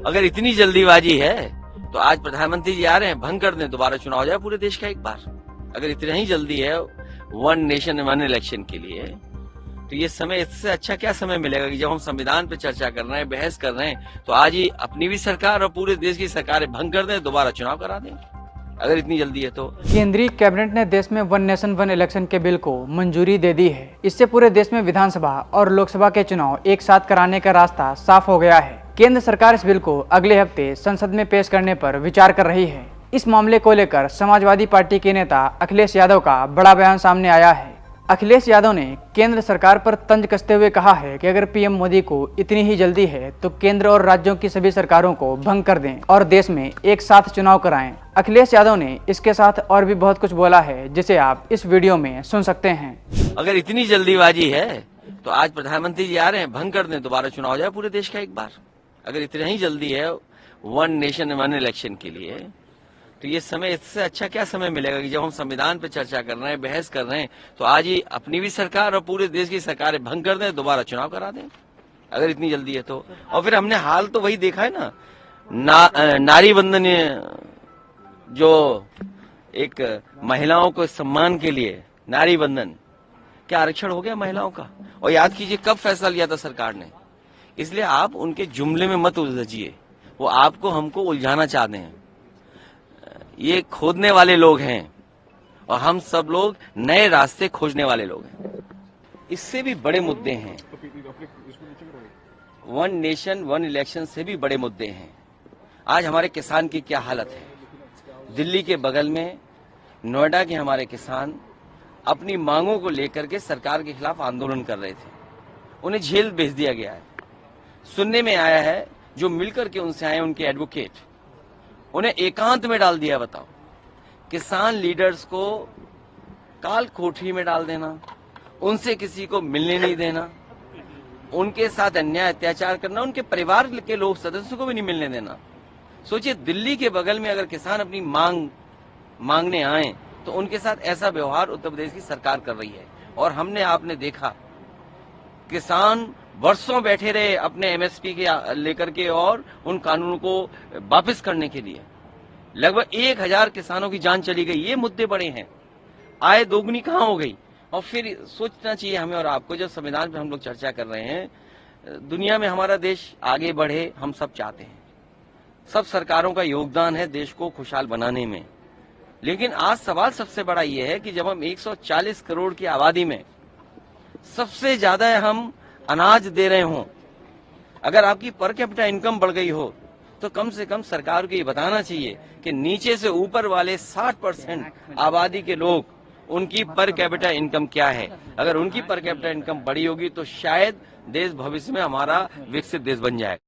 अगर इतनी जल्दीबाजी है तो आज प्रधानमंत्री जी आ रहे हैं, भंग कर दें, दोबारा चुनाव हो जाए पूरे देश का एक बार। अगर इतना ही जल्दी है वन नेशन वन इलेक्शन के लिए, तो ये समय, इससे अच्छा क्या समय मिलेगा कि जब हम संविधान पे चर्चा कर रहे हैं, बहस कर रहे हैं, तो आज ही अपनी भी सरकार और पूरे देश की सरकारें भंग कर दें, दोबारा चुनाव करा दें, अगर इतनी जल्दी है तो। केंद्रीय कैबिनेट ने देश में वन नेशन वन इलेक्शन के बिल को मंजूरी दे दी है। इससे पूरे देश में विधानसभा और लोकसभा के चुनाव एक साथ कराने का रास्ता साफ हो गया है। केंद्र सरकार इस बिल को अगले हफ्ते संसद में पेश करने पर विचार कर रही है। इस मामले को लेकर समाजवादी पार्टी के नेता अखिलेश यादव का बड़ा बयान सामने आया है। अखिलेश यादव ने केंद्र सरकार पर तंज कसते हुए कहा है कि अगर पीएम मोदी को इतनी ही जल्दी है तो केंद्र और राज्यों की सभी सरकारों को भंग कर दें और देश में एक साथ चुनाव कराएं। अखिलेश यादव ने इसके साथ और भी बहुत कुछ बोला है, जिसे आप इस वीडियो में सुन सकते हैं। अगर इतनी जल्दीबाजी है तो आज प्रधानमंत्री जी आ रहे हैं, भंग कर दें, दोबारा चुनाव हो जाए पूरे देश का एक बार। अगर इतना ही जल्दी है वन नेशन वन इलेक्शन के लिए, तो ये समय, इससे अच्छा क्या समय मिलेगा कि जब हम संविधान पे चर्चा कर रहे हैं, बहस कर रहे हैं, तो आज ही अपनी भी सरकार और पूरे देश की सरकारें भंग कर दें, दोबारा चुनाव करा दें, अगर इतनी जल्दी है तो। और फिर हमने हाल तो वही देखा है ना, नारी बंधन, जो एक महिलाओं को सम्मान के लिए नारी बंधन, क्या आरक्षण हो गया महिलाओं का? और याद कीजिए कब फैसला लिया था सरकार ने। इसलिए आप उनके जुमले में मत उलझिए, वो आपको हमको उलझाना चाहते हैं। ये खोदने वाले लोग हैं और हम सब लोग नए रास्ते खोजने वाले लोग हैं। इससे भी बड़े मुद्दे हैं, वन नेशन वन इलेक्शन से भी बड़े मुद्दे हैं। आज हमारे किसान की क्या हालत है। दिल्ली के बगल में नोएडा के हमारे किसान अपनी मांगों को लेकर के सरकार के खिलाफ आंदोलन कर रहे थे, उन्हें जेल भेज दिया गया है। सुनने में आया है जो मिलकर के उनसे आए उनके एडवोकेट, उन्हें एकांत में डाल दिया। बताओ, किसान लीडर्स को काल कोठरी में डाल देना, उनसे किसी को मिलने नहीं देना, उनके साथ अन्याय अत्याचार करना, उनके परिवार के लोग सदस्यों को भी नहीं मिलने देना। सोचिए, दिल्ली के बगल में अगर किसान अपनी मांगने आए तो उनके साथ ऐसा व्यवहार उत्तर प्रदेश की सरकार कर रही है। और आपने देखा, किसान वर्षों बैठे रहे अपने एमएसपी के लेकर के और उन कानूनों को वापस करने के लिए। लगभग 1000 किसानों की जान चली गई। ये मुद्दे बड़े हैं। आय दोगुनी कहां हो गई? और फिर सोचना चाहिए हमें और आपको, जब संविधान पे हम लोग चर्चा कर रहे हैं, दुनिया में हमारा देश आगे बढ़े, हम सब चाहते हैं। सब सरकारों का योगदान है देश को खुशहाल बनाने में। लेकिन आज सवाल सबसे बड़ा ये है कि जब हम 140 करोड़ की आबादी में सबसे ज्यादा हम अनाज दे रहे हों, अगर आपकी पर कैपिटा इनकम बढ़ गई हो, तो कम से कम सरकार को ये बताना चाहिए कि नीचे से ऊपर वाले 60% आबादी के लोग, उनकी पर कैपिटा इनकम क्या है। अगर उनकी पर कैपिटा इनकम बड़ी होगी तो शायद देश भविष्य में हमारा विकसित देश बन जाए।